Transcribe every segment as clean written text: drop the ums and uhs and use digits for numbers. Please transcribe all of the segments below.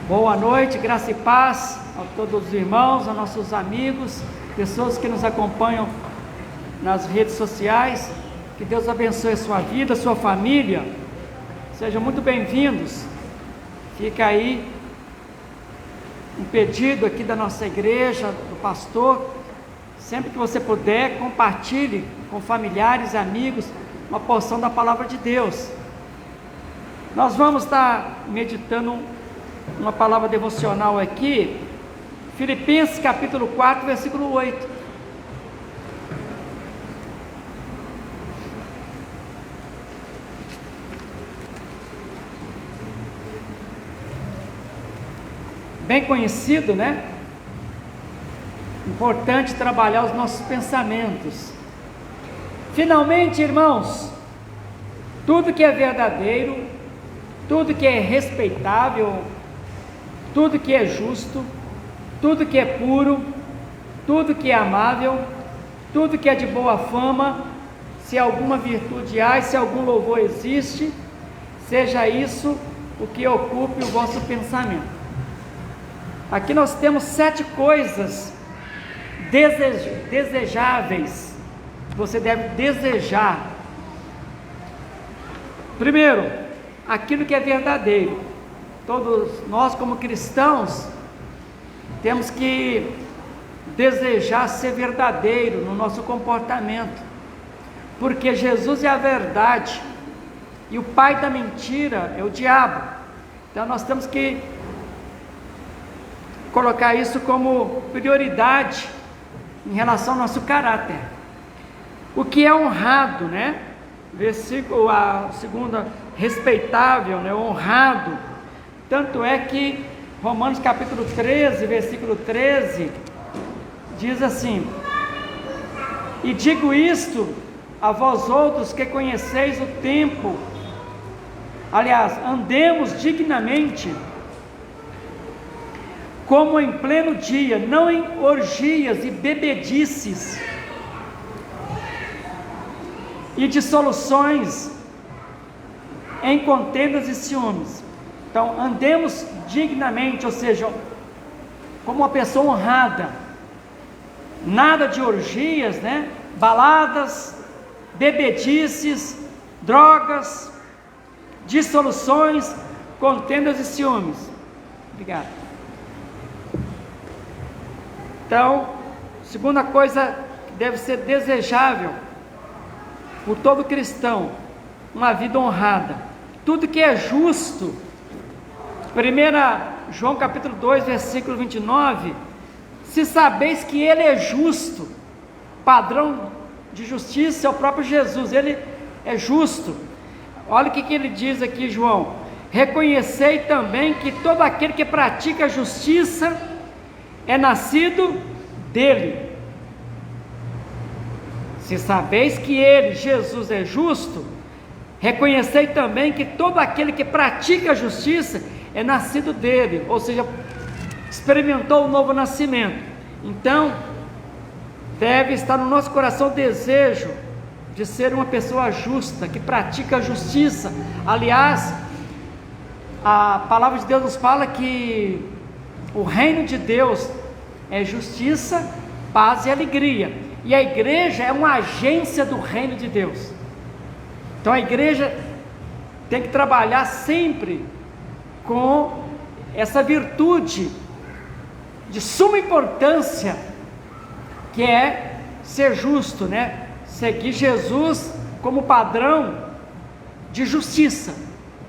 Boa noite, graça e paz a todos os irmãos, a nossos amigos, pessoas que nos acompanham nas redes sociais. Que Deus abençoe a sua vida, a sua família. Sejam muito bem-vindos. Fica aí um pedido aqui da nossa igreja, do pastor. Sempre que você puder, compartilhe com familiares, amigos, uma porção da palavra de Deus. Nós vamos estar meditando uma palavra devocional aqui, Filipenses capítulo 4, versículo 8. Bem conhecido, né? Importante trabalhar os nossos pensamentos. Finalmente, irmãos, tudo que é verdadeiro, tudo que é respeitável, tudo que é justo, tudo que é puro, tudo que é amável, tudo que é de boa fama, se alguma virtude há, se algum louvor existe, seja isso o que ocupe o vosso pensamento. Aqui nós temos 7 coisas desejáveis que você deve desejar. Primeiro, aquilo que é verdadeiro. Todos nós, como cristãos, temos que desejar ser verdadeiro no nosso comportamento, porque Jesus é a verdade e o pai da mentira é o diabo. Então nós temos que colocar isso como prioridade em relação ao nosso caráter. O que é honrado, né? Versículo, a segunda, respeitável, né? Honrado. Tanto é que Romanos capítulo 13, versículo 13, diz assim: e digo isto a vós outros que conheceis o tempo, aliás, andemos dignamente, como em pleno dia, não em orgias e bebedices, e dissoluções, em contendas e ciúmes. Então, andemos dignamente, ou seja, como uma pessoa honrada, nada de orgias, né? Baladas, bebedices, drogas, dissoluções, contendas e ciúmes. Obrigado. Então, segunda coisa que deve ser desejável por todo cristão, uma vida honrada. Tudo que é justo. 1 João capítulo 2, versículo 29, se sabeis que Ele é justo, padrão de justiça é o próprio Jesus, Ele é justo. Olha o que ele diz aqui, João: reconhecei também que todo aquele que pratica a justiça é nascido dele. Se sabeis que Ele, Jesus, é justo, reconhecei também que todo aquele que pratica a justiça é nascido dele, ou seja, experimentou o novo nascimento. Então, deve estar no nosso coração o desejo de ser uma pessoa justa, que pratica a justiça. Aliás, a palavra de Deus nos fala que o reino de Deus é justiça, paz e alegria, e a igreja é uma agência do reino de Deus. Então a igreja tem que trabalhar sempre com essa virtude de suma importância, que é ser justo, né? Seguir Jesus como padrão de justiça.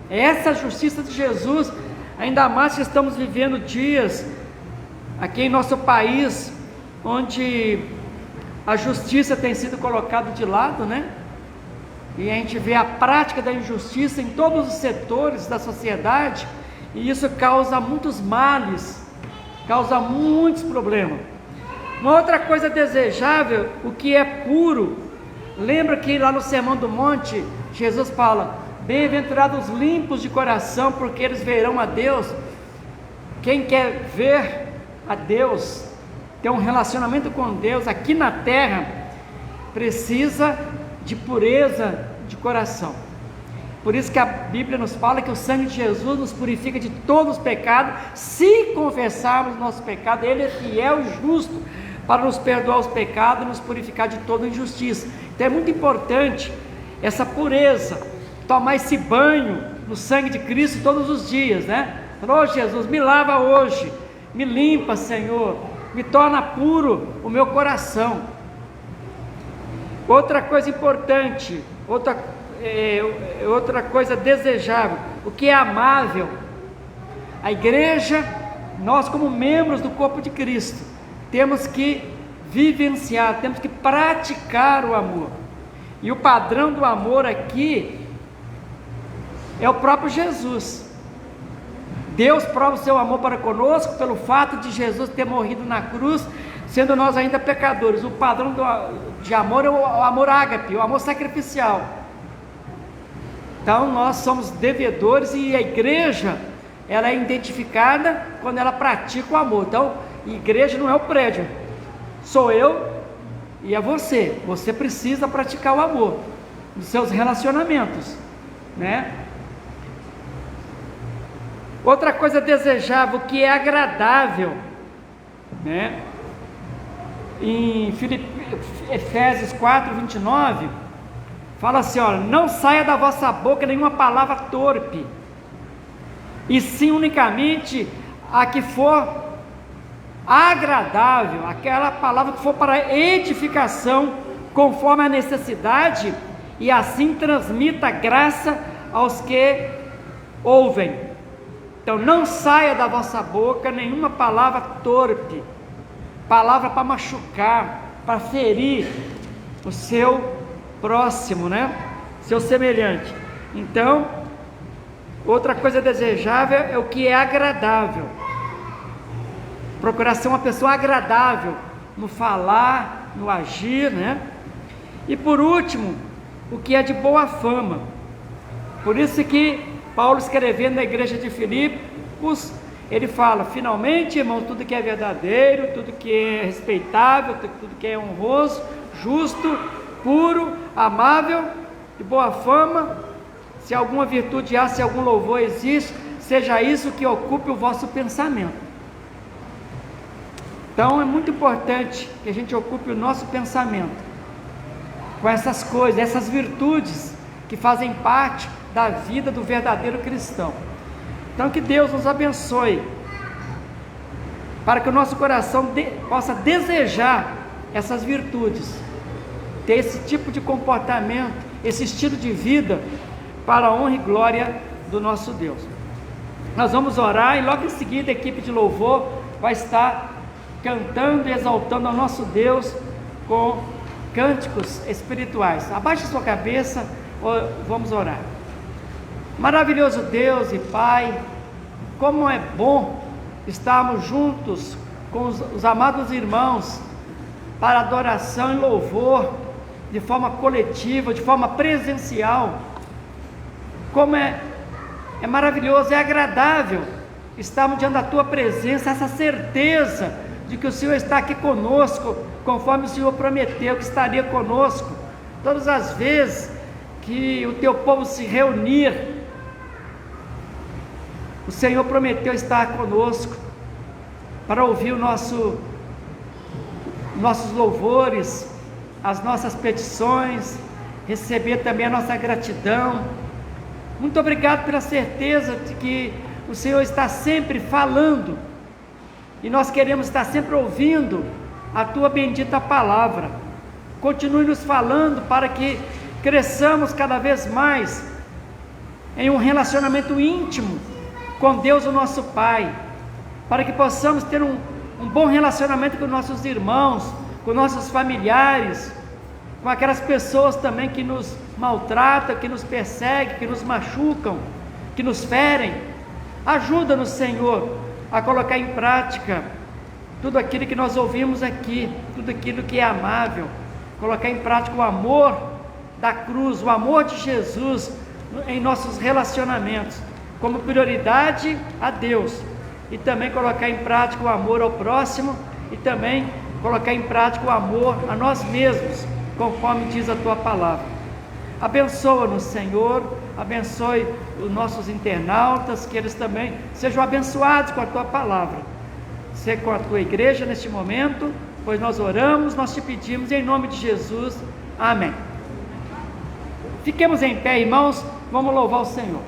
É essa justiça de Jesus, ainda mais que estamos vivendo dias aqui em nosso país, onde a justiça tem sido colocada de lado, né? E a gente vê a prática da injustiça em todos os setores da sociedade, e isso causa muitos males, causa muitos problemas. Uma outra coisa desejável, o que é puro. Lembra que lá no Sermão do Monte, Jesus fala: bem-aventurados os limpos de coração, porque eles verão a Deus. Quem quer ver a Deus, ter um relacionamento com Deus aqui na terra, precisa de pureza de coração. Por isso que a Bíblia nos fala que o sangue de Jesus nos purifica de todos os pecados, se confessarmos nosso pecado. Ele é fiel e justo para nos perdoar os pecados e nos purificar de toda injustiça. Então é muito importante essa pureza, tomar esse banho no sangue de Cristo todos os dias, né? Oh Jesus, me lava hoje, me limpa, Senhor, me torna puro o meu coração. Outra coisa importante, outra coisa desejável, o que é amável. A igreja, nós como membros do corpo de Cristo, temos que vivenciar, temos que praticar o amor. E o padrão do amor aqui é o próprio Jesus. Deus prova o seu amor para conosco pelo fato de Jesus ter morrido na cruz, sendo nós ainda pecadores. O padrão de amor é o amor ágape, o amor sacrificial. Então nós somos devedores, e a igreja, ela é identificada quando ela pratica o amor. Então, igreja não é o prédio, sou eu e é você. Você precisa praticar o amor nos seus relacionamentos, né? Outra coisa desejável, que é agradável, né? Em Efésios 4:29 fala assim, olha, não saia da vossa boca nenhuma palavra torpe, e sim unicamente a que for agradável, aquela palavra que for para edificação, conforme a necessidade, e assim transmita graça aos que ouvem. Então não saia da vossa boca nenhuma palavra torpe, palavra para machucar, para ferir o seu próximo, né? Seu semelhante. Então, outra coisa desejável é o que é agradável. Procurar ser uma pessoa agradável no falar, no agir, né? E por último, o que é de boa fama. Por isso que Paulo, escrevendo na igreja de Filipos, ele fala: finalmente, irmãos, tudo que é verdadeiro, tudo que é respeitável, tudo que é honroso, justo, puro, amável, de boa fama, se alguma virtude há, se algum louvor existe, seja isso que ocupe o vosso pensamento. Então é muito importante que a gente ocupe o nosso pensamento com essas coisas, essas virtudes que fazem parte da vida do verdadeiro cristão. Então que Deus nos abençoe, para que o nosso coração possa desejar essas virtudes, ter esse tipo de comportamento, esse estilo de vida, para a honra e glória do nosso Deus. Nós vamos orar e logo em seguida a equipe de louvor vai estar cantando e exaltando ao nosso Deus com cânticos espirituais. Abaixe sua cabeça, vamos orar. Maravilhoso Deus e Pai, como é bom estarmos juntos com os amados irmãos para adoração e louvor, de forma coletiva, de forma presencial. Como é maravilhoso, é agradável estarmos diante da Tua presença, essa certeza de que o Senhor está aqui conosco, conforme o Senhor prometeu que estaria conosco, todas as vezes que o Teu povo se reunir, o Senhor prometeu estar conosco, para ouvir nossos louvores, as nossas petições, receber também a nossa gratidão. Muito obrigado pela certeza de que o Senhor está sempre falando, e nós queremos estar sempre ouvindo a Tua bendita palavra. Continue nos falando para que cresçamos cada vez mais em um relacionamento íntimo com Deus, o nosso Pai, para que possamos ter um bom relacionamento com nossos irmãos, com nossos familiares, com aquelas pessoas também que nos maltratam, que nos perseguem, que nos machucam, que nos ferem. Ajuda-nos, Senhor, a colocar em prática tudo aquilo que nós ouvimos aqui, tudo aquilo que é amável, colocar em prática o amor da cruz, o amor de Jesus em nossos relacionamentos, como prioridade a Deus, e também colocar em prática o amor ao próximo, e também colocar em prática o amor a nós mesmos, conforme diz a Tua palavra. Abençoa-nos, Senhor, abençoe os nossos internautas, que eles também sejam abençoados com a tua palavra. Ser com a tua igreja neste momento, pois nós oramos, nós te pedimos em nome de Jesus, amém. Fiquemos em pé, irmãos, vamos louvar o Senhor.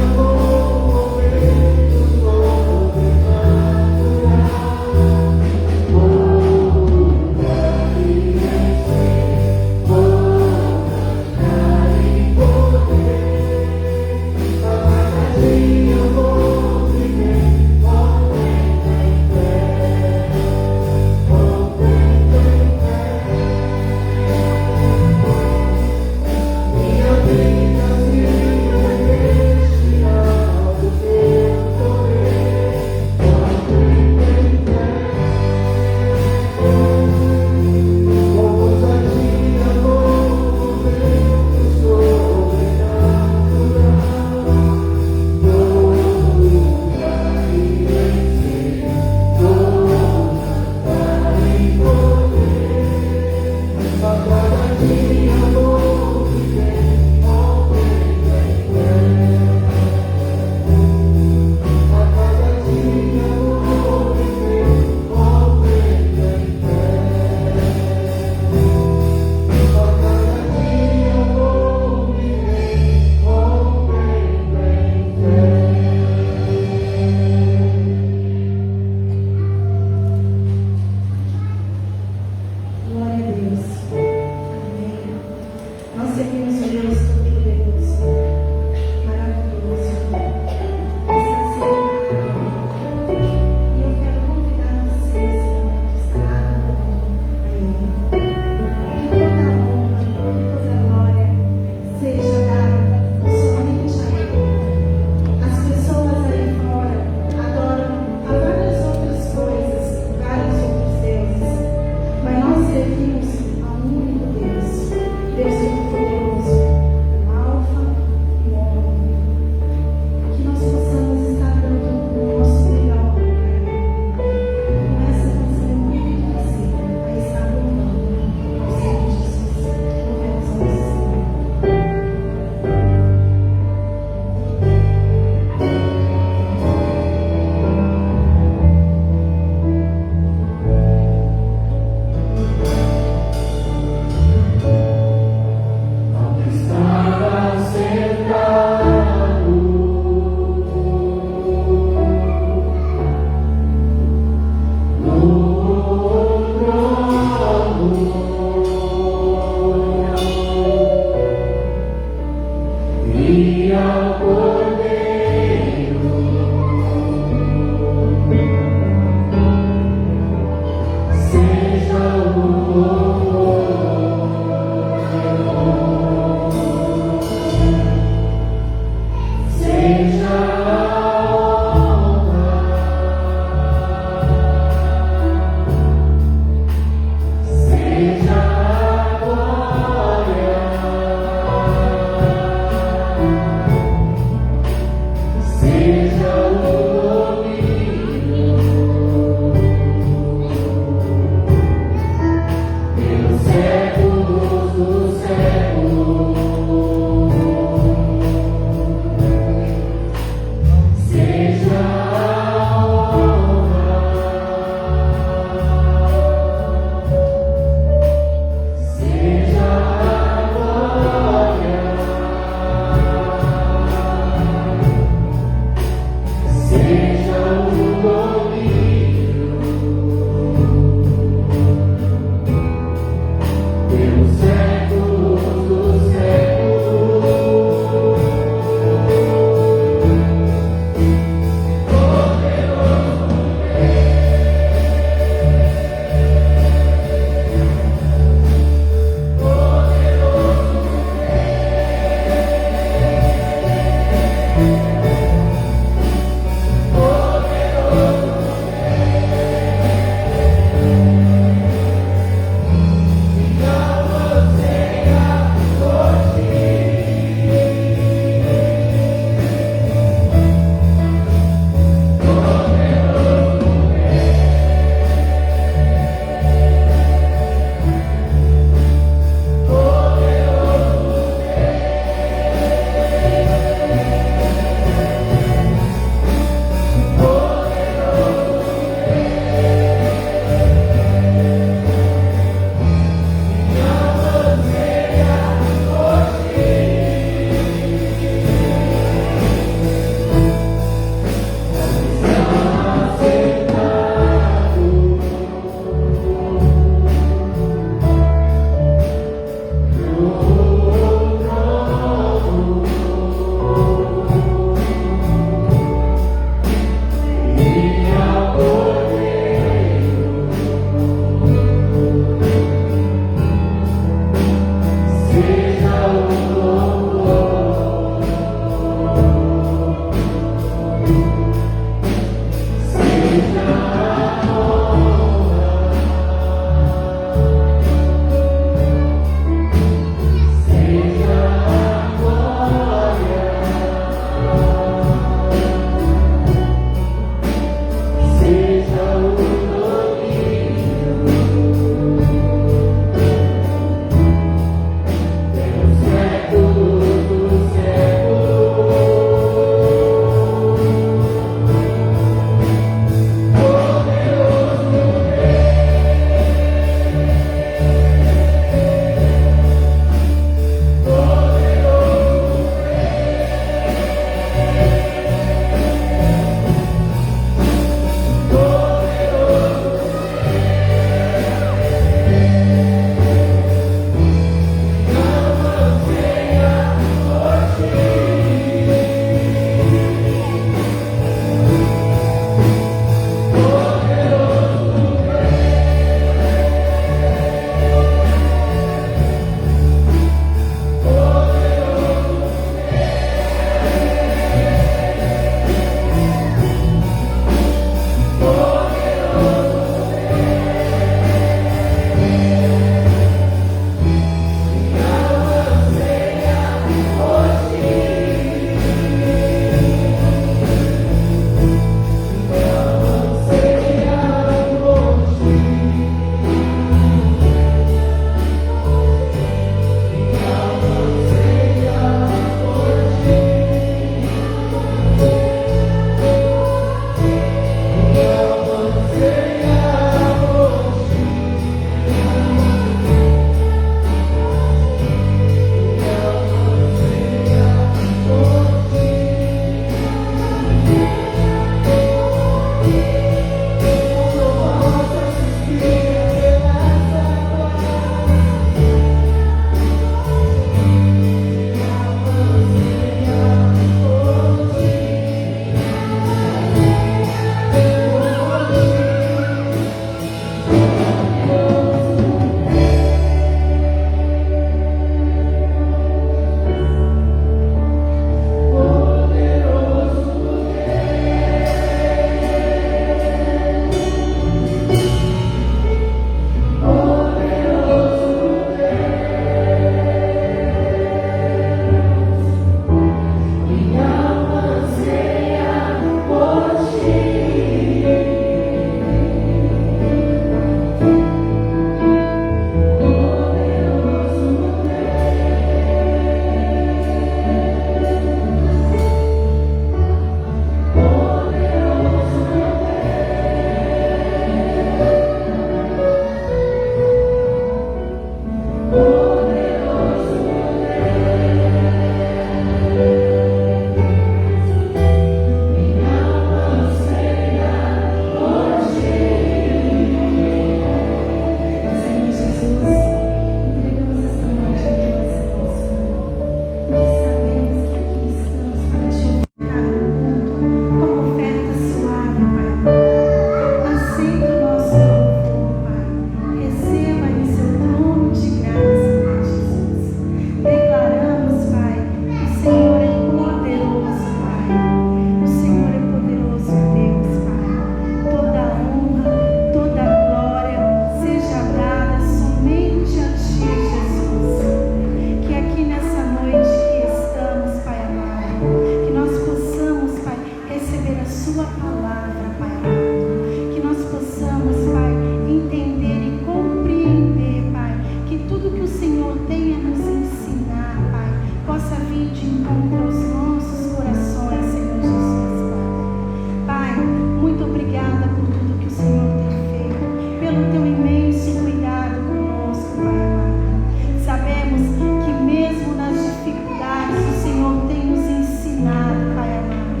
teu imenso cuidado conosco, Pai amado. Sabemos que mesmo nas dificuldades o Senhor tem nos ensinado, Pai amado.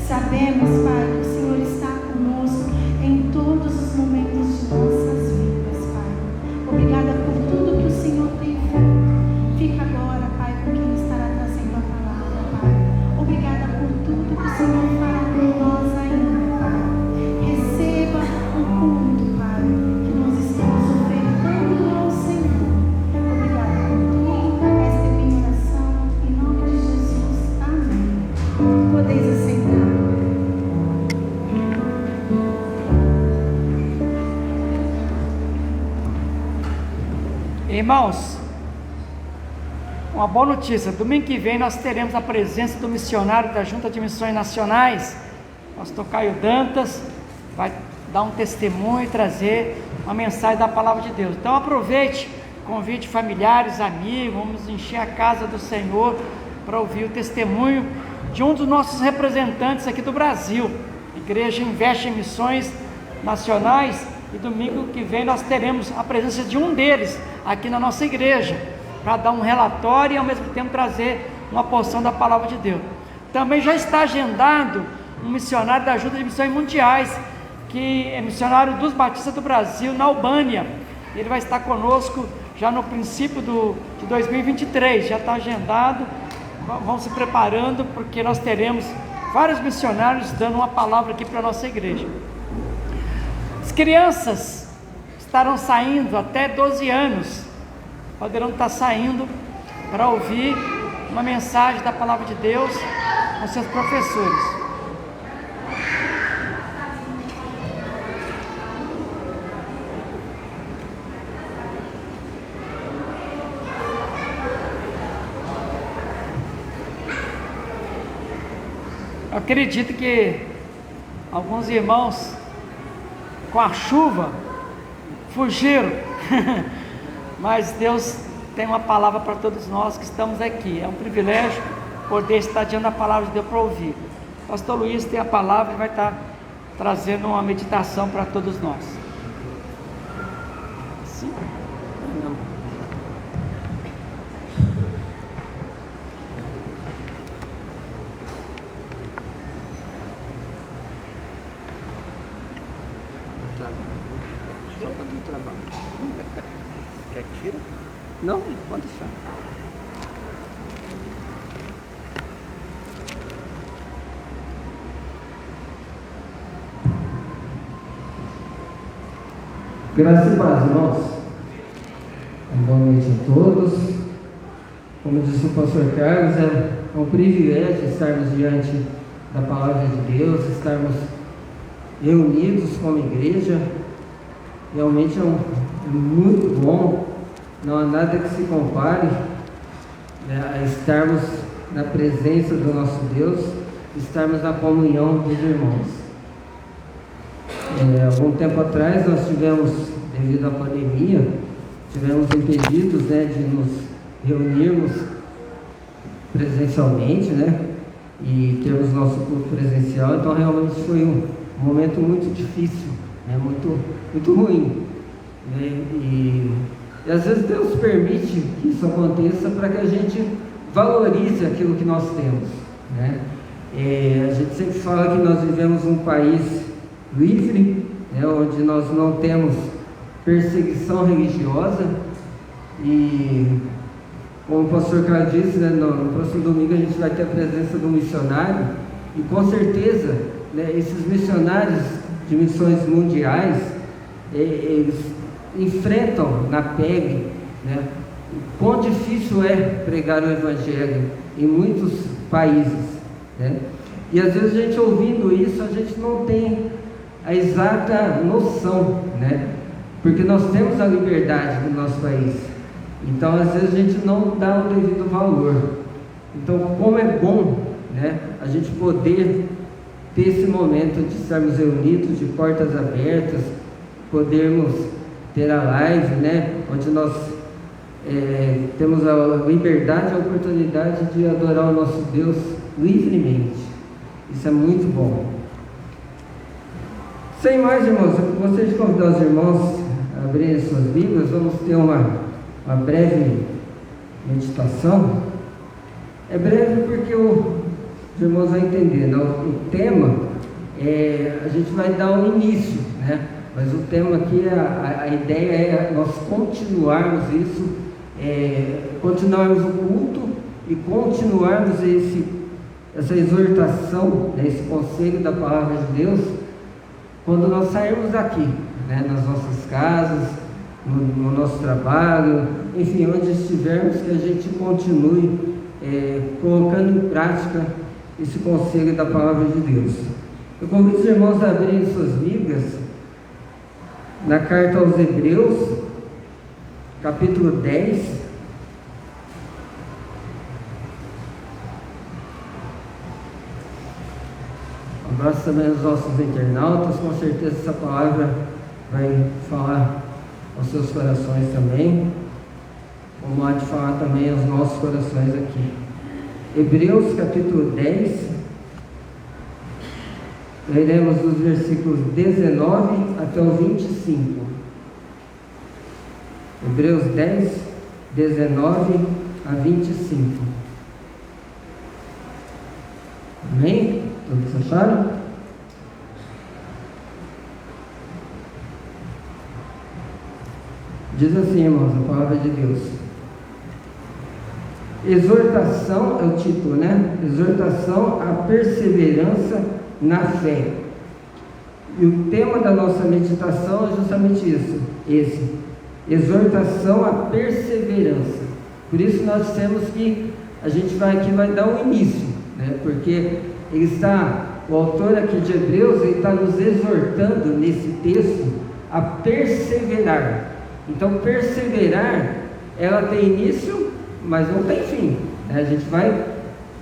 Sabemos, Pai, que o Senhor está conosco em todos os momentos de nossas vidas, Pai. Obrigada por tudo que o Senhor tem feito. Fica agora, Pai, com quem estará trazendo a palavra, Pai. Obrigada por tudo que o Senhor fará por nós ainda, Pai. Receba o culto, Pai, que nós estamos ofertando ao Senhor. Obrigada por tudo. Esta é a minha oração. Em nome de Jesus. Amém. Podeis assentar. Irmãos, uma boa notícia: domingo que vem nós teremos a presença do missionário da Junta de Missões Nacionais, pastor Caio Dantas, vai dar um testemunho e trazer uma mensagem da palavra de Deus. Então aproveite, convide familiares, amigos, vamos encher a casa do Senhor para ouvir o testemunho de um dos nossos representantes aqui do Brasil. A igreja investe em missões nacionais e domingo que vem nós teremos a presença de um deles aqui na nossa igreja, para dar um relatório e ao mesmo tempo trazer uma porção da palavra de Deus. Também já está agendado um missionário da Junta de Missões Mundiais, que é missionário dos Batistas do Brasil, na Albânia. Ele vai estar conosco já no princípio de 2023, já está agendado. Vão se preparando, porque nós teremos vários missionários dando uma palavra aqui para a nossa igreja. As crianças estarão saindo até 12 anos, poderão estar saindo para ouvir uma mensagem da palavra de Deus com seus professores. Eu acredito que alguns irmãos com a chuva fugiram, mas Deus tem uma palavra para todos nós que estamos aqui. É um privilégio poder estar diante da palavra de Deus para ouvir. O pastor Luiz tem a palavra e vai estar trazendo uma meditação para todos nós. Sim? Não. Só para do trabalho. Quer que tira? Não, pode deixar. Graças e paz, irmãos. Boa noite a todos. Como disse o pastor Carlos, é um privilégio estarmos diante da palavra de Deus, estarmos reunidos como igreja. Realmente é muito bom, não há nada que se compare, né, a estarmos na presença do nosso Deus, estarmos na comunhão dos irmãos. Algum tempo atrás nós tivemos, devido à pandemia, tivemos impedidos, né, de nos reunirmos presencialmente, né, e termos nosso culto presencial. Então realmente foi um momento muito difícil, né, muito ruim, né, e às vezes Deus permite que isso aconteça para que a gente valorize aquilo que nós temos, né? A gente sempre fala que nós vivemos um país livre, né, onde nós não temos perseguição religiosa, e como o pastor Carlos disse, né, no próximo domingo a gente vai ter a presença do missionário, e com certeza, né, esses missionários de missões mundiais, eles enfrentam na pele, né, o quão difícil é pregar o evangelho em muitos países, né? E às vezes a gente ouvindo isso, a gente não tem a exata noção, né? Porque nós temos a liberdade no nosso país, então às vezes a gente não dá o devido valor. Então, como é bom, né, a gente poder ter esse momento de estarmos reunidos, de portas abertas, podermos ter a live, né, onde nós temos a liberdade e a oportunidade de adorar o nosso Deus livremente. Isso é muito bom. Sem mais, irmãos, eu gostaria de convidar os irmãos abrirem suas Bíblias, vamos ter uma breve meditação. É breve porque os irmãos vão entender, né? O tema, a gente vai dar um início, né? Mas o tema aqui, a ideia é nós continuarmos isso, continuarmos o culto e continuarmos essa exortação, né? Esse conselho da palavra de Deus, quando nós sairmos daqui, né? Nas nossas casas, no nosso trabalho, enfim, onde estivermos, que a gente continue colocando em prática esse conselho da palavra de Deus. Eu convido os irmãos a abrirem suas Bíblias na carta aos Hebreus, capítulo 10. Um abraço também aos nossos internautas, com certeza essa palavra vai falar aos seus corações também, como há de falar também aos nossos corações aqui. Hebreus capítulo 10, leremos dos versículos 19 até o 25. Hebreus 10, 19 a 25. Amém? Todos acharam? Diz assim, irmãos, a palavra de Deus. Exortação é o título, né? Exortação à perseverança na fé. E o tema da nossa meditação é justamente esse. Exortação à perseverança. Por isso nós temos que, a gente vai dar um início, né? Porque o autor aqui de Hebreus, ele está nos exortando nesse texto a perseverar. Então, perseverar, ela tem início, mas não tem fim, né? A gente vai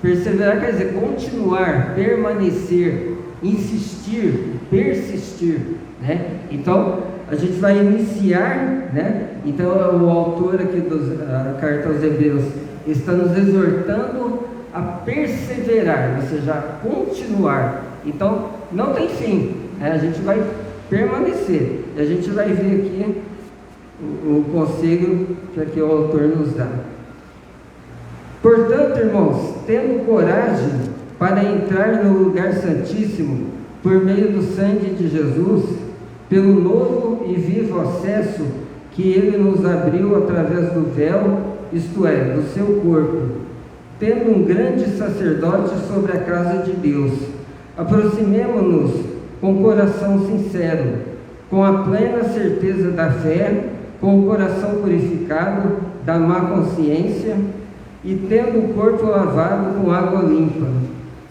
perseverar, quer dizer, continuar, permanecer, insistir, persistir, né? Então, a gente vai iniciar, né? Então, o autor aqui da carta aos Hebreus está nos exortando a perseverar, ou seja, a continuar. Então, não tem fim, né? A gente vai permanecer. E a gente vai ver aqui o conselho que aqui o autor nos dá. Portanto, irmãos, tendo coragem para entrar no lugar santíssimo por meio do sangue de Jesus, pelo novo e vivo acesso que ele nos abriu através do véu, isto é, do seu corpo, tendo um grande sacerdote sobre a casa de Deus, aproximemo-nos com coração sincero, com a plena certeza da fé, com o coração purificado da má consciência e tendo o corpo lavado com água limpa,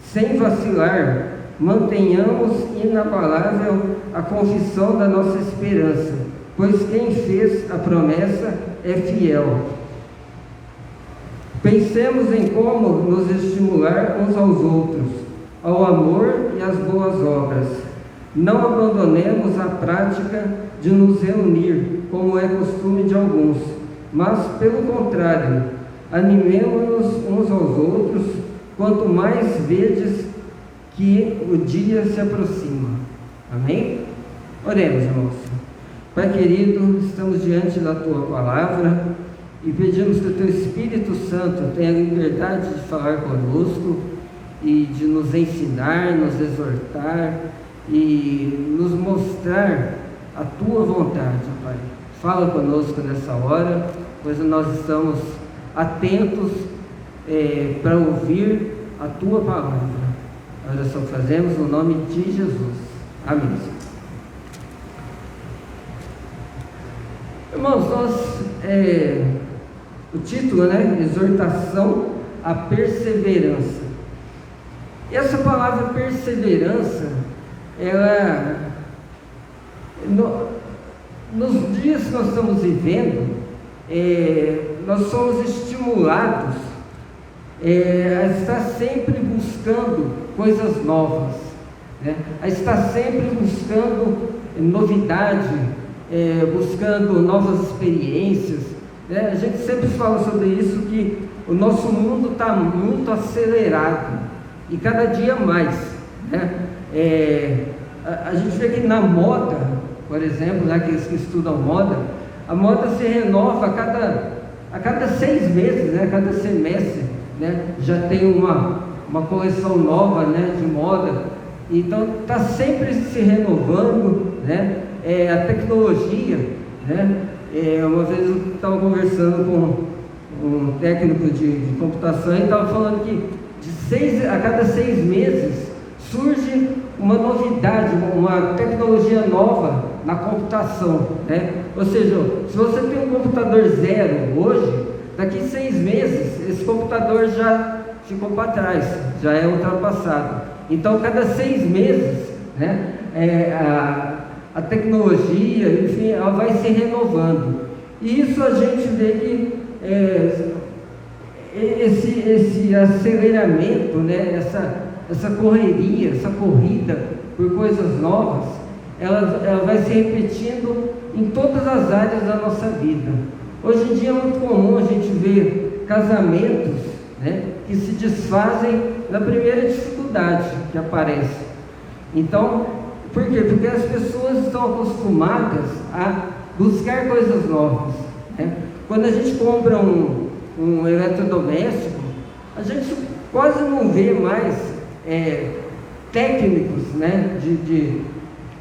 sem vacilar, mantenhamos inabalável a confissão da nossa esperança, pois quem fez a promessa é fiel. Pensemos em como nos estimular uns aos outros, ao amor e às boas obras. Não abandonemos a prática de nos reunir, como é costume de alguns, mas, pelo contrário, animemo-nos uns aos outros, quanto mais vedes que o dia se aproxima. Amém? Oremos, irmãos. Pai querido, estamos diante da Tua Palavra e pedimos que o Teu Espírito Santo tenha a liberdade de falar conosco e de nos ensinar, nos exortar e nos mostrar a Tua vontade, Pai. Fala conosco nessa hora, pois nós estamos atentos para ouvir a Tua Palavra. Nós só fazemos no nome de Jesus. Amém. Irmãos, o título, né? Exortação à perseverança. E essa palavra perseverança, ela, nos dias que nós estamos vivendo, nós somos estimulados a estar sempre buscando coisas novas, né? A estar sempre buscando novidade, buscando novas experiências, né? A gente sempre fala sobre isso, que o nosso mundo está muito acelerado e cada dia mais, né? A gente vê que na moda por exemplo, né, aqueles que estudam moda, a moda se renova a cada 6 meses, né, a cada semestre, né, já tem uma coleção nova, né, de moda. Então está sempre se renovando, né, a tecnologia, né. Uma vez eu estava conversando com um técnico de computação e estava falando que a cada 6 meses surge uma novidade, uma tecnologia nova na computação, né? Ou seja, se você tem um computador zero hoje, daqui 6 meses esse computador já ficou para trás, já é ultrapassado. Então cada 6 meses, né, a tecnologia, enfim, ela vai se renovando. E isso a gente vê que esse aceleramento, né, essa correria, essa corrida por coisas novas, ela vai se repetindo em todas as áreas da nossa vida. Hoje em dia é muito comum a gente ver casamentos, né, que se desfazem na primeira dificuldade que aparece. Então, por quê? Porque as pessoas estão acostumadas a buscar coisas novas, né? Quando a gente compra um eletrodoméstico, a gente quase não vê mais técnicos, né,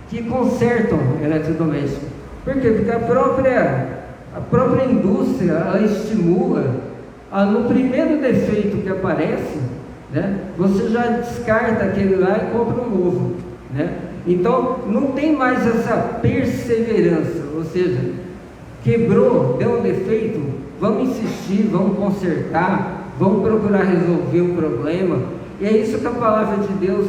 que consertam eletrodoméstico. Por quê? Porque a própria indústria, ela estimula no primeiro defeito que aparece, né, você já descarta aquele lá e compra um novo, né? Então não tem mais essa perseverança, ou seja, quebrou, deu um defeito, vamos insistir, vamos consertar, vamos procurar resolver o problema. E é isso que a palavra de Deus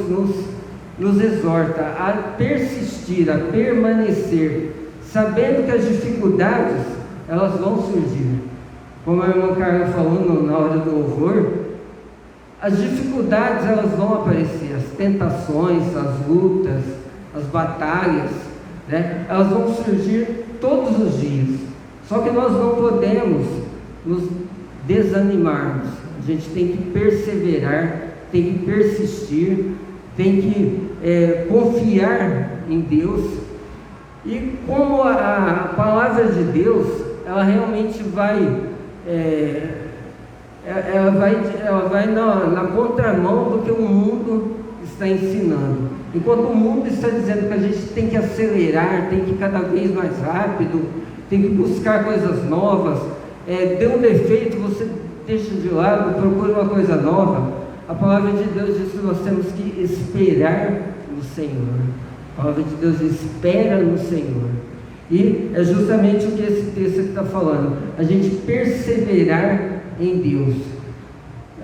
nos exorta, a persistir, a permanecer, sabendo que as dificuldades, elas vão surgir. Como a irmã Carla falou na hora do louvor, as dificuldades, elas vão aparecer, as tentações, as lutas, as batalhas, né, elas vão surgir todos os dias. Só que nós não podemos nos desanimarmos. A gente tem que perseverar, tem que persistir, tem que confiar em Deus. E como a palavra de Deus, ela realmente vai na contramão do que o mundo está ensinando. Enquanto o mundo está dizendo que a gente tem que acelerar, tem que ir cada vez mais rápido, tem que buscar coisas novas, deu um defeito, você deixa de lado, procura uma coisa nova. A palavra de Deus diz que nós temos que esperar no Senhor. A palavra de Deus espera no Senhor. E é justamente o que esse texto está falando, a gente perseverar em Deus.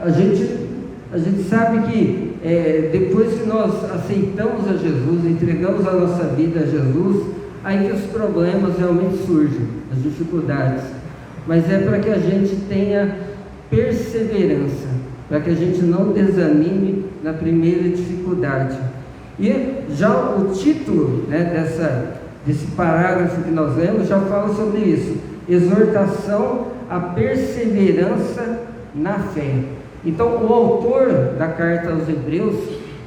A gente sabe que depois que nós aceitamos a Jesus, entregamos a nossa vida a Jesus, aí que os problemas realmente surgem, as dificuldades. Mas é para que a gente tenha perseverança, para que a gente não desanime na primeira dificuldade. E já o título, né, desse parágrafo que nós lemos já fala sobre isso: exortação à perseverança na fé. Então, o autor da carta aos Hebreus,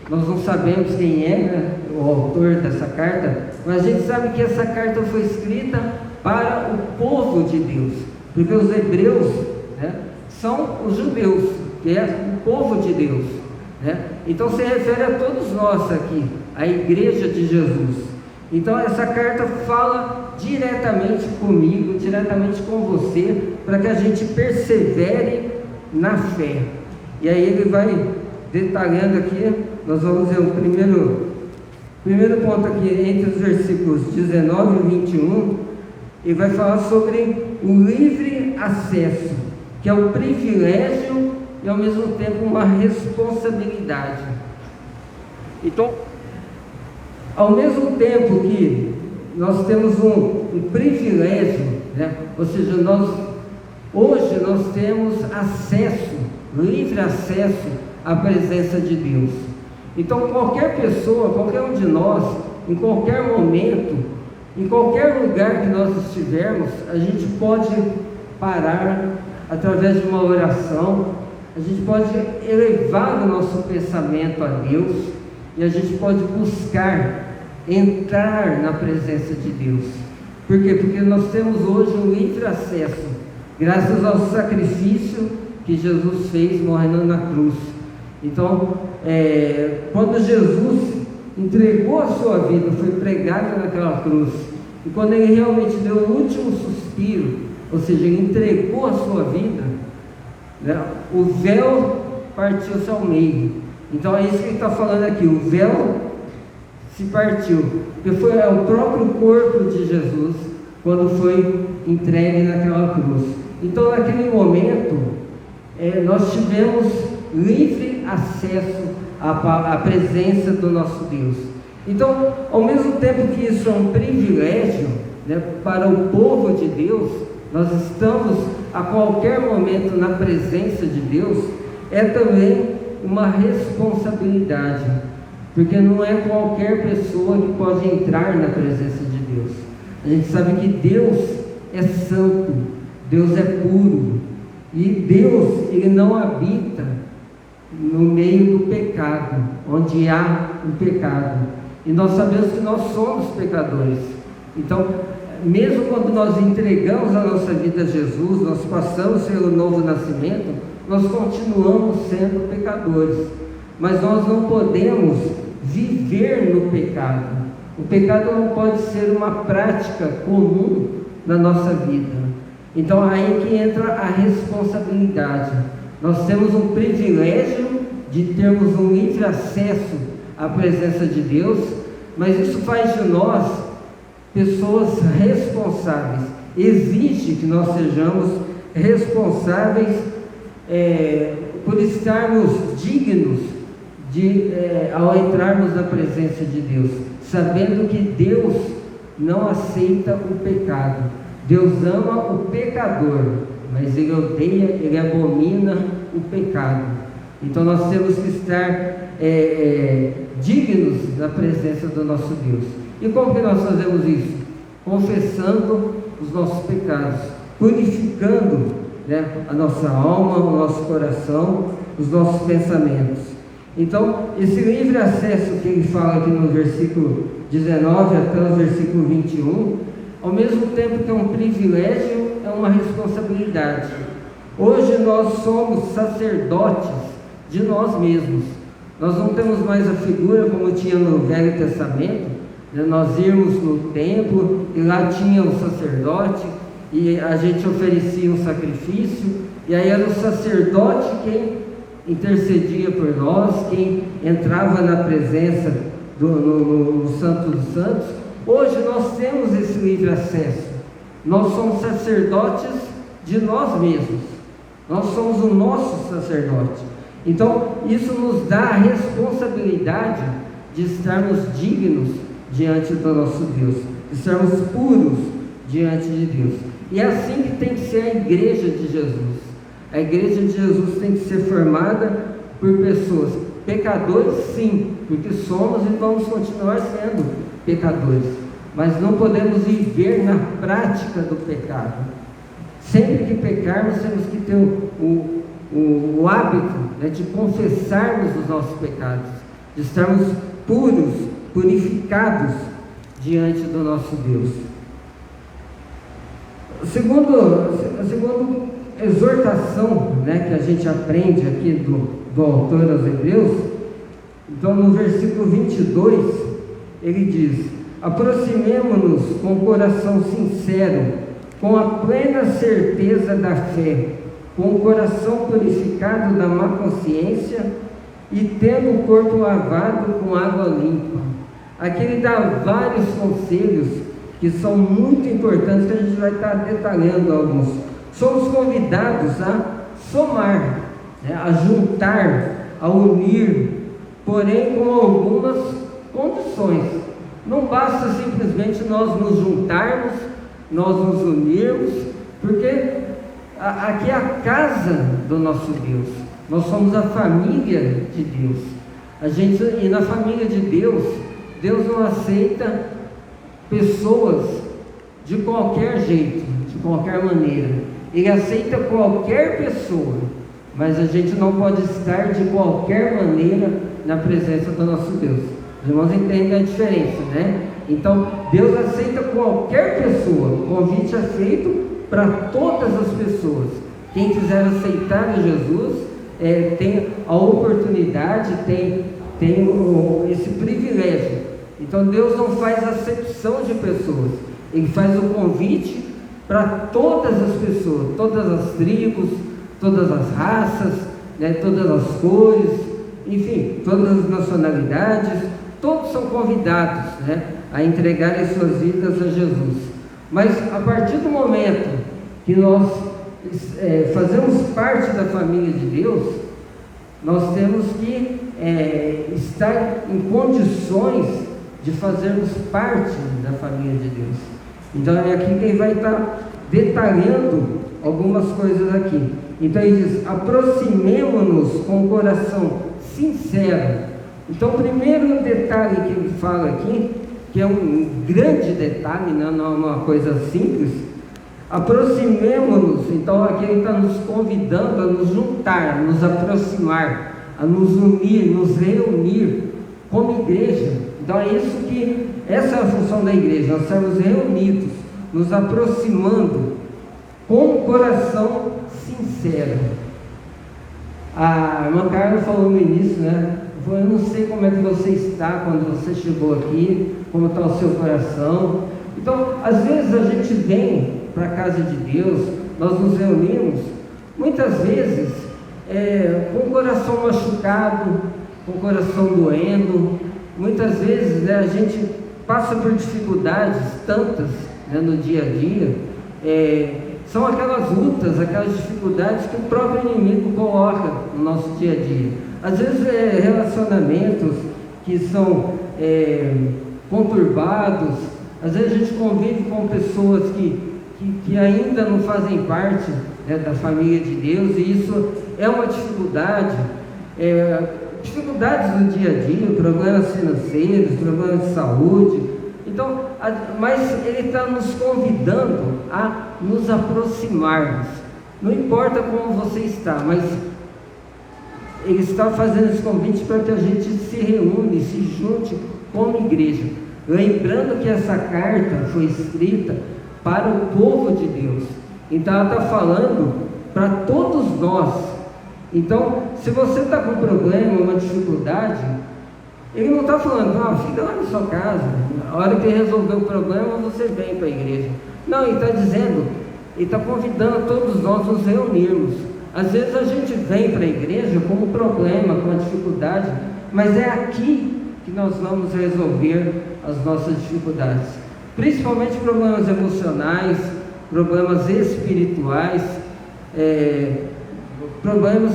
nós não sabemos quem é, né, o autor dessa carta, mas a gente sabe que essa carta foi escrita para o povo de Deus, porque os hebreus, né, são os judeus, que é o povo de Deus, né? Então se refere a todos nós aqui, a igreja de Jesus. Então essa carta fala diretamente comigo, diretamente com você, para que a gente persevere na fé. E aí ele vai detalhando aqui, nós vamos ver o primeiro ponto aqui, entre os versículos 19 e 21, ele vai falar sobre o livre acesso, que é um privilégio e ao mesmo tempo uma responsabilidade. Então, ao mesmo tempo que nós temos um privilégio, né? Ou seja, hoje nós temos acesso, livre acesso à presença de Deus. Então qualquer pessoa, qualquer um de nós, em qualquer momento, em qualquer lugar que nós estivermos, a gente pode parar através de uma oração, a gente pode elevar o nosso pensamento a Deus e a gente pode buscar entrar na presença de Deus. Por quê? Porque nós temos hoje um livre acesso, graças ao sacrifício que Jesus fez morrendo na cruz. Então, quando Jesus entregou a sua vida, foi pregado naquela cruz, e quando ele realmente deu o último suspiro, ou seja, ele entregou a sua vida, né, o véu partiu-se ao meio. Então é isso que ele está falando aqui, o véu se partiu, porque foi o próprio corpo de Jesus quando foi entregue naquela cruz. Então naquele momento nós tivemos livre acesso à presença do nosso Deus. Então, ao mesmo tempo que isso é um privilégio, né, para o povo de Deus, nós estamos a qualquer momento na presença de Deus, é também uma responsabilidade, porque não é qualquer pessoa que pode entrar na presença de Deus. A gente sabe que Deus é santo, Deus é puro, e Deus, Ele não habita no meio do pecado, onde há o pecado, e nós sabemos que nós somos pecadores. Então, mesmo quando nós entregamos a nossa vida a Jesus, nós passamos pelo novo nascimento, nós continuamos sendo pecadores, mas nós não podemos viver no pecado. O pecado não pode ser uma prática comum na nossa vida. Então aí que entra a responsabilidade. Nós temos um privilégio de termos um livre acesso à presença de Deus, mas isso faz de nós pessoas responsáveis. Exige que nós sejamos responsáveis por estarmos dignos ao entrarmos na presença de Deus, sabendo que Deus não aceita o pecado. Deus ama o pecador, mas Ele odeia, Ele abomina o pecado. Então nós temos que estar dignos da presença do nosso Deus. E como que nós fazemos isso? Confessando os nossos pecados, purificando, né, a nossa alma, o nosso coração, os nossos pensamentos. Então, esse livre acesso que ele fala aqui no versículo 19 até o versículo 21, ao mesmo tempo que é um privilégio, é uma responsabilidade. Hoje nós somos sacerdotes de nós mesmos. Nós não temos mais a figura como tinha no Velho Testamento, né? Nós íamos no templo e lá tinha um sacerdote e a gente oferecia um sacrifício, e aí era o sacerdote quem intercedia por nós, quem entrava na presença no Santo dos Santos. Hoje nós temos esse livre acesso. Nós somos sacerdotes de nós mesmos. Nós somos o nosso sacerdote. Então isso nos dá a responsabilidade de estarmos dignos diante do nosso Deus, de estarmos puros diante de Deus. E é assim que tem que ser a igreja de Jesus. A igreja de Jesus tem que ser formada por pessoas pecadores, sim, porque somos e vamos continuar sendo pecadores, mas não podemos viver na prática do pecado. Sempre que pecarmos, temos que ter o hábito, né, de confessarmos os nossos pecados, de estarmos puros, purificados diante do nosso Deus. A segunda exortação, né, que a gente aprende aqui do autor aos Hebreus, então no versículo 22, ele diz: aproximemo-nos com o coração sincero, com a plena certeza da fé, com o coração purificado da má consciência e tendo o corpo lavado com água limpa. Aqui ele dá vários conselhos que são muito importantes, que a gente vai estar detalhando alguns. Somos convidados a somar, né, a juntar, a unir, porém com algumas condições. Não basta simplesmente nós nos juntarmos, nós nos unirmos, porque aqui é a casa do nosso Deus. Nós somos a família de Deus. E na família de Deus, Deus não aceita pessoas de qualquer jeito, de qualquer maneira. Ele aceita qualquer pessoa, mas a gente não pode estar de qualquer maneira na presença do nosso Deus. Os irmãos entendem a diferença, né? Então, Deus aceita qualquer pessoa. O convite é feito para todas as pessoas. Quem quiser aceitar Jesus tem a oportunidade, tem esse privilégio. Então, Deus não faz acepção de pessoas. Ele faz o convite para todas as pessoas, todas as tribos, todas as raças, né, todas as cores, enfim, todas as nacionalidades. Todos são convidados, né, a entregarem suas vidas a Jesus. Mas a partir do momento que nós fazemos parte da família de Deus, nós temos que estar em condições de fazermos parte da família de Deus. Então é aqui que ele vai estar detalhando algumas coisas aqui. Então ele diz: aproximemo-nos com o coração sincero. Então, o primeiro detalhe que ele fala aqui, que é um grande detalhe, né? Não é uma coisa simples, aproximemo-nos. Então aqui ele está nos convidando a nos juntar, a nos aproximar, a nos unir, nos reunir como igreja. Então essa é a função da igreja, nós estamos reunidos, nos aproximando com o coração sincero. A irmã Carla falou no início, né? Eu não sei como é que você está quando você chegou aqui, como está o seu coração. Então, às vezes a gente vem para a casa de Deus, nós nos reunimos, muitas vezes com o coração machucado, com o coração doendo. Muitas vezes, né, a gente passa por dificuldades tantas, né, no dia a dia. São aquelas lutas, aquelas dificuldades que o próprio inimigo coloca no nosso dia a dia. Às vezes relacionamentos que são conturbados. Às vezes a gente convive com pessoas que ainda não fazem parte, né, da família de Deus, e isso é uma dificuldade. Dificuldades no dia a dia, problemas financeiros, problemas de saúde. Então, mas ele está nos convidando a nos aproximarmos. Não importa como você está, mas ele está fazendo esse convite para que a gente se reúne, se junte como igreja. Lembrando que essa carta foi escrita para o povo de Deus. Então ela está falando para todos nós. Então, se você está com um problema, uma dificuldade, ele não está falando, fica lá na sua casa, a hora que resolver o problema, você vem para a igreja. Não, ele está dizendo, ele está convidando todos nós a nos reunirmos. Às vezes a gente vem para a igreja com um problema, com uma dificuldade, mas é aqui que nós vamos resolver as nossas dificuldades. Principalmente problemas emocionais, problemas espirituais, problemas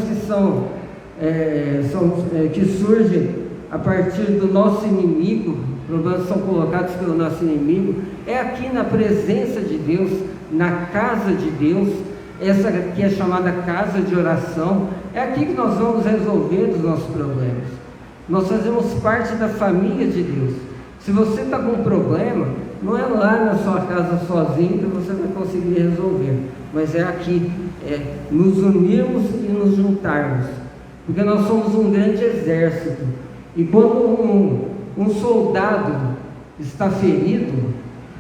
que surgem a partir do nosso inimigo, problemas que são colocados pelo nosso inimigo. É aqui na presença de Deus, na casa de Deus, essa que é chamada casa de oração, é aqui que nós vamos resolver os nossos problemas. Nós fazemos parte da família de Deus. Se você está com um problema, não é lá na sua casa sozinho que você vai conseguir resolver, mas é aqui, nos unirmos e nos juntarmos, porque nós somos um grande exército, e quando um soldado está ferido,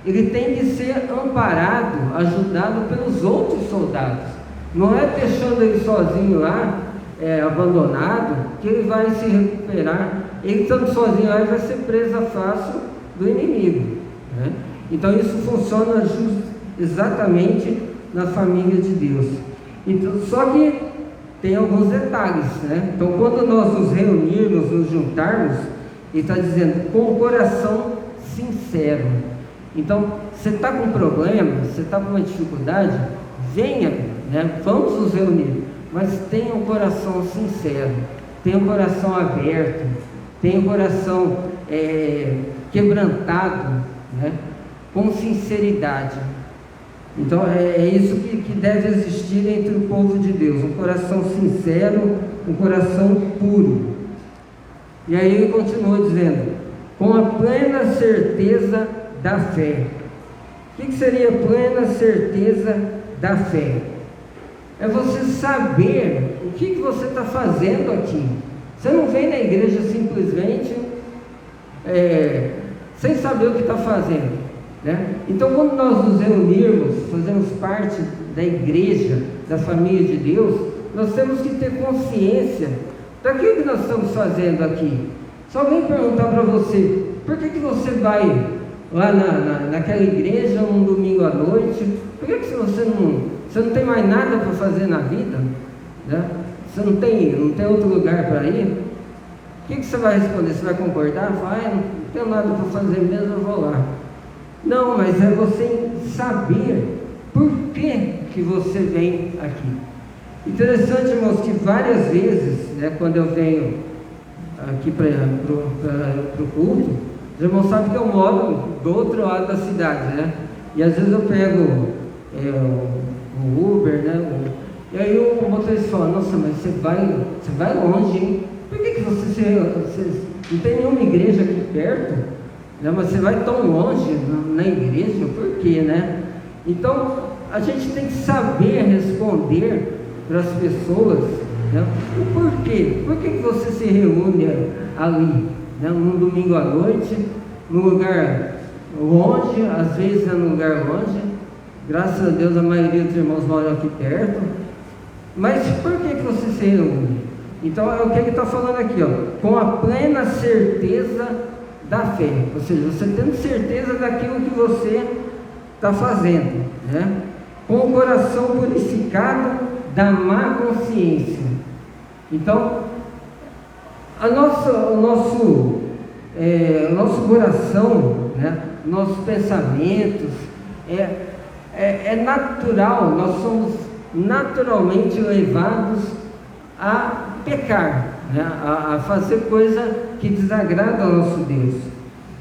ele tem que ser amparado, ajudado pelos outros soldados. Não é deixando ele sozinho lá, abandonado, que ele vai se recuperar. Ele estando sozinho lá, ele vai ser presa fácil do inimigo, né? Então isso funciona exatamente na família de Deus. Então, só que tem alguns detalhes, né? Então, quando nós nos reunirmos, nos juntarmos, ele está dizendo com o coração sincero. Então, você está com um problema, você está com uma dificuldade, venha, né? Vamos nos reunir, mas tenha um coração sincero, tenha um coração aberto, tenha um coração quebrantado, né? Com sinceridade. Então é isso que deve existir entre o povo de Deus, um coração sincero, um coração puro. E aí ele continua dizendo, com a plena certeza da fé. O que seria plena certeza da fé? É você saber o que você está fazendo aqui. Você não vem na igreja simplesmente sem saber o que está fazendo, né? Então, quando nós nos reunirmos, fazemos parte da igreja, da família de Deus, nós temos que ter consciência daquilo que nós estamos fazendo aqui. Se alguém perguntar para você, por que você vai lá naquela igreja um domingo à noite, por que você não tem mais nada para fazer na vida, né? Você não tem outro lugar para ir? O que você vai responder? Você vai concordar? Vai, não tenho nada para fazer mesmo, eu vou lá. Não, mas é você saber por que você vem aqui. Interessante, irmãos, que várias vezes, né, quando eu venho aqui para o culto, os irmãos sabem que eu moro do outro lado da cidade, né? E às vezes eu pego o Uber, né? E aí o motorista fala, nossa, mas você vai longe, hein? Por que você não tem nenhuma igreja aqui perto? Né? Mas você vai tão longe na igreja, por quê, né? Então, a gente tem que saber responder para as pessoas, né, o porquê. Por que você se reúne ali, né, num domingo à noite, num lugar longe, às vezes é num lugar longe, graças a Deus a maioria dos irmãos moram aqui perto, mas por que você se reúne? Então é o que ele está falando aqui, ó, com a plena certeza da fé, ou seja, você tendo certeza daquilo que você está fazendo, né, com o coração purificado da má consciência. Então, o nosso coração, né, nossos pensamentos, é natural, nós somos naturalmente levados a pecar, né, a fazer coisa que desagrada ao nosso Deus.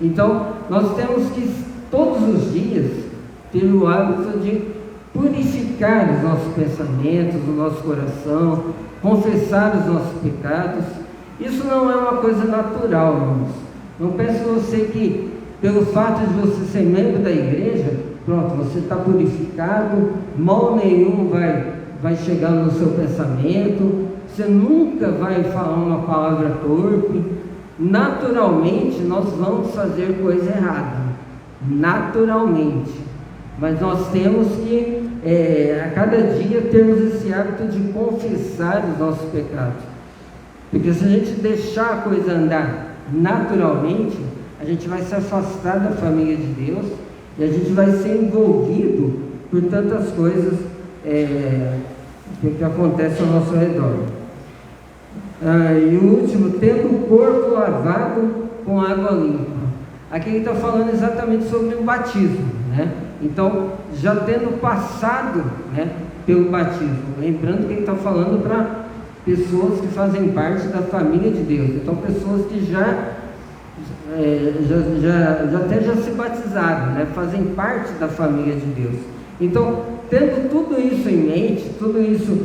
Então, nós temos que todos os dias ter o hábito de purificar os nossos pensamentos, o nosso coração, confessar os nossos pecados. Isso não é uma coisa natural, irmãos. Não pense você que pelo fato de você ser membro da igreja, pronto, você está purificado, mal nenhum vai chegar no seu pensamento, você nunca vai falar uma palavra torpe. Naturalmente nós vamos fazer coisa errada, naturalmente. Mas nós temos que, a cada dia, termos esse hábito de confessar os nossos pecados. Porque se a gente deixar a coisa andar naturalmente, a gente vai se afastar da família de Deus e a gente vai ser envolvido por tantas coisas que acontecem ao nosso redor. E o último, tendo o corpo lavado com água limpa. Aqui ele está falando exatamente sobre o batismo, né? Então, já tendo passado, né, pelo batismo, lembrando que ele está falando para pessoas que fazem parte da família de Deus, então pessoas que já se batizaram, né, fazem parte da família de Deus. Então, tendo tudo isso em mente, tudo isso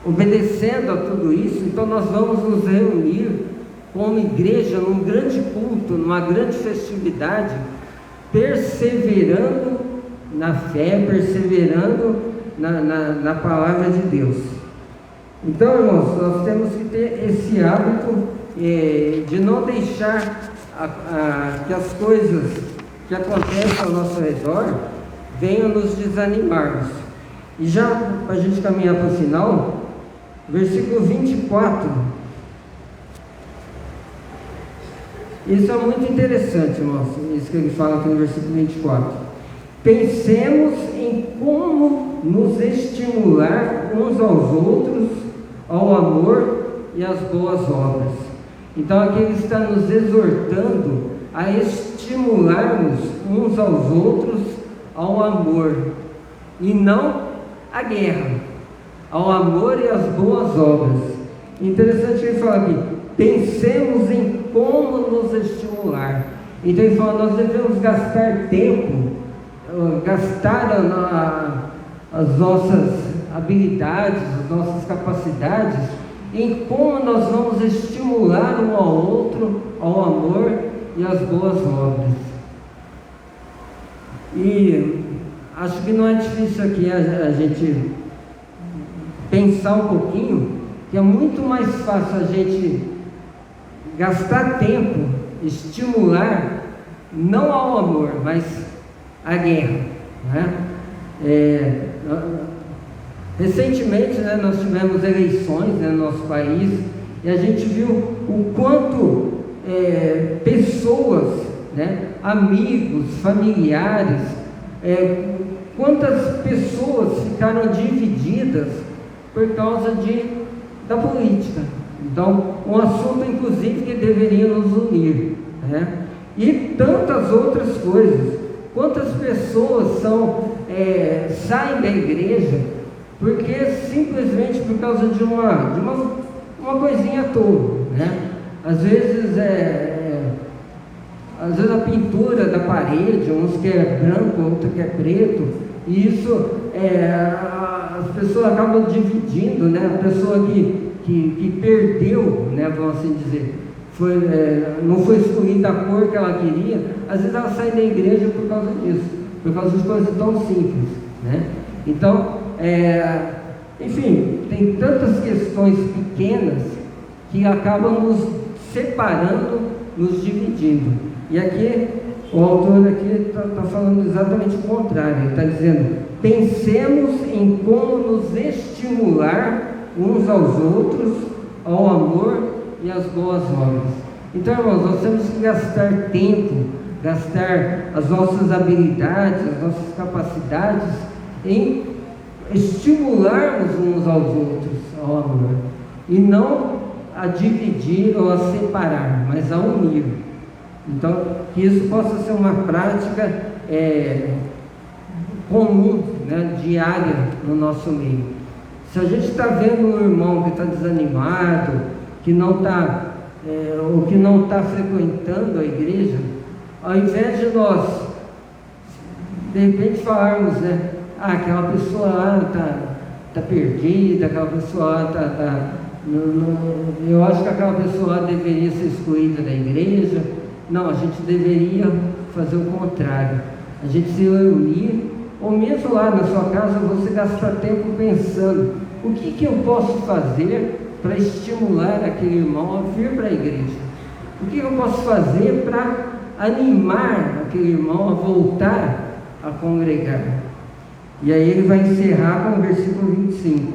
obedecendo a tudo isso, então nós vamos nos reunir como igreja num grande culto, numa grande festividade, perseverando na fé, perseverando na palavra de Deus. Então, irmãos, nós temos que ter esse hábito de não deixar que as coisas que acontecem ao nosso redor venham nos desanimar. E já para a gente caminhar para o final, versículo 24. Isso é muito interessante, irmãos, isso que ele fala aqui no versículo 24. Pensemos em como nos estimular uns aos outros ao amor e às boas obras. Então aqui ele está nos exortando a estimularmos uns aos outros ao amor e não à guerra, ao amor e às boas obras. Interessante ele falar aqui, pensemos em como nos estimular. Então ele fala, nós devemos gastar tempo, gastar as nossas habilidades, as nossas capacidades, em como nós vamos estimular um ao outro ao amor e às boas obras. E acho que não é difícil aqui a gente pensar um pouquinho, que é muito mais fácil a gente gastar tempo, estimular, não ao amor, mas à guerra, né? Recentemente, né, nós tivemos eleições, né, no nosso país, e a gente viu o quanto pessoas, né, amigos, familiares, quantas pessoas ficaram divididas por causa da política. Então, um assunto inclusive que deveria nos unir, né? E tantas outras coisas. Quantas pessoas saem da igreja porque simplesmente por causa de uma coisinha à toa, né? Às vezes a pintura da parede, uns que é branco, outro que é preto, e isso as pessoas acabam dividindo, né? A pessoa que perdeu, né, vamos assim dizer, não foi escolhida a cor que ela queria, às vezes ela sai da igreja por causa disso, por causa de coisas tão simples, né? Então, enfim, tem tantas questões pequenas que acabam nos separando, nos dividindo. E aqui, o autor aqui está falando exatamente o contrário. Ele está dizendo: pensemos em como nos estimular uns aos outros, ao amor e às boas obras. Então, irmãos, nós temos que gastar tempo, gastar as nossas habilidades, as nossas capacidades em estimularmos uns aos outros ao amor, e não a dividir ou a separar, mas a unir. Então, que isso possa ser uma prática comum, né, diária no nosso meio. Se a gente está vendo um irmão que está desanimado, que não está ou que não está frequentando a igreja, ao invés de nós de repente falarmos, né, aquela pessoa lá está perdida, aquela pessoa lá eu acho que aquela pessoa lá deveria ser excluída da igreja. Não, a gente deveria fazer o contrário, a gente se reunir, ou mesmo lá na sua casa você gastar tempo pensando: o que eu posso fazer para estimular aquele irmão a vir para a igreja? O que eu posso fazer para animar aquele irmão a voltar a congregar? E aí ele vai encerrar com o versículo 25: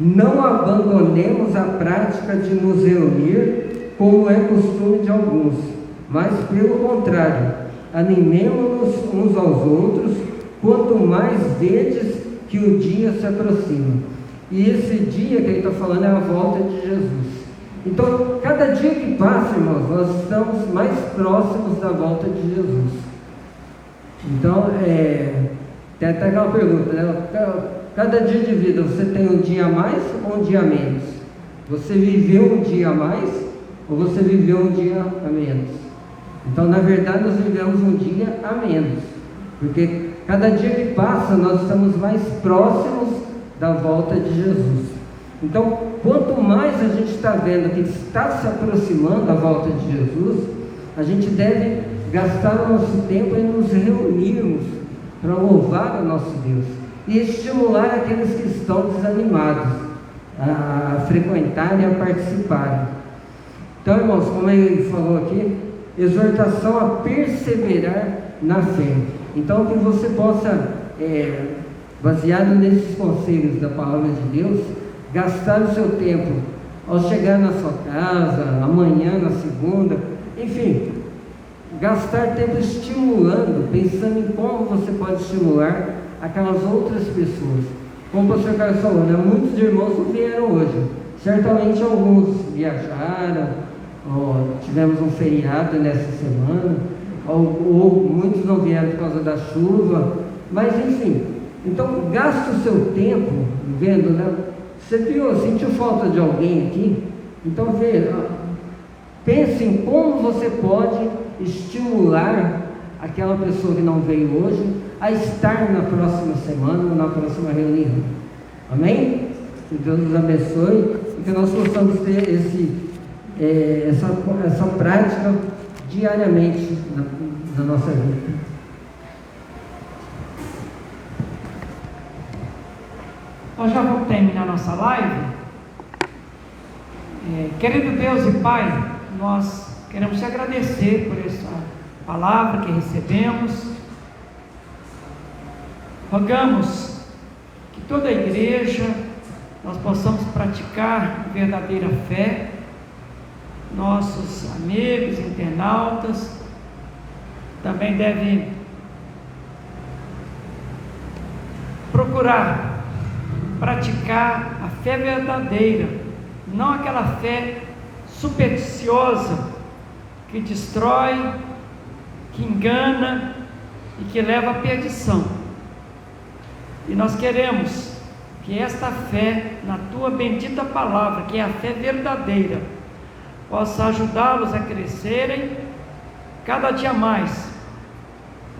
não abandonemos a prática de nos reunir, como é costume de alguns, mas pelo contrário, animemo-nos uns aos outros, quanto mais vedes que o dia se aproxima. E esse dia que ele está falando é a volta de Jesus. Então, cada dia que passa, irmãos, nós estamos mais próximos da volta de Jesus. Então, tem até aquela pergunta, né? Cada dia de vida, você tem um dia a mais ou um dia a menos? Você viveu um dia a mais ou você viveu um dia a menos? Então, na verdade, nós vivemos um dia a menos, porque cada dia que passa, nós estamos mais próximos da volta de Jesus. Então, quanto mais a gente está vendo que está se aproximando da volta de Jesus, a gente deve gastar o nosso tempo em nos reunirmos para louvar o nosso Deus e estimular aqueles que estão desanimados a frequentarem e a participarem. Então, irmãos, como ele falou aqui, exortação a perseverar na fé. Então, que você possa, baseado nesses conselhos da palavra de Deus, gastar o seu tempo ao chegar na sua casa, amanhã, na segunda, enfim, gastar tempo estimulando, pensando em como você pode estimular aquelas outras pessoas. Como o pastor Carlos falou, né? Muitos irmãos não vieram hoje, certamente alguns viajaram, ou tivemos um feriado nessa semana, ou muitos não vieram por causa da chuva, mas enfim, então gaste o seu tempo vendo, né? Você viu, sentiu falta de alguém aqui? Então pense em como você pode estimular aquela pessoa que não veio hoje a estar na próxima semana ou na próxima reunião. Amém? Que Deus nos abençoe e que nós possamos ter essa prática diariamente na nossa vida. Nós já vamos terminar nossa live. Querido Deus e Pai, nós queremos te agradecer por essa palavra que recebemos. Rogamos que toda a igreja nós possamos praticar verdadeira fé. Nossos amigos, internautas, também devem procurar praticar a fé verdadeira, não aquela fé supersticiosa que destrói, que engana e que leva à perdição. E nós queremos que esta fé na tua bendita palavra, que é a fé verdadeira, possa ajudá-los a crescerem cada dia mais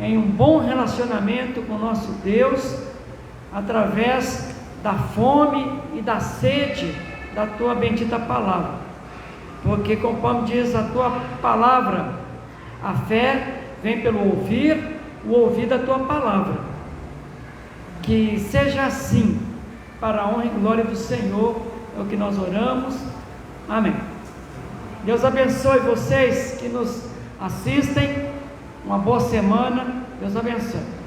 em um bom relacionamento com o nosso Deus, através da fome e da sede da tua bendita palavra, porque conforme diz a tua palavra, a fé vem pelo ouvir, o ouvir da tua palavra. Que seja assim, para a honra e glória do Senhor, é o que nós oramos. Amém. Deus abençoe vocês que nos assistem. Uma boa semana. Deus abençoe.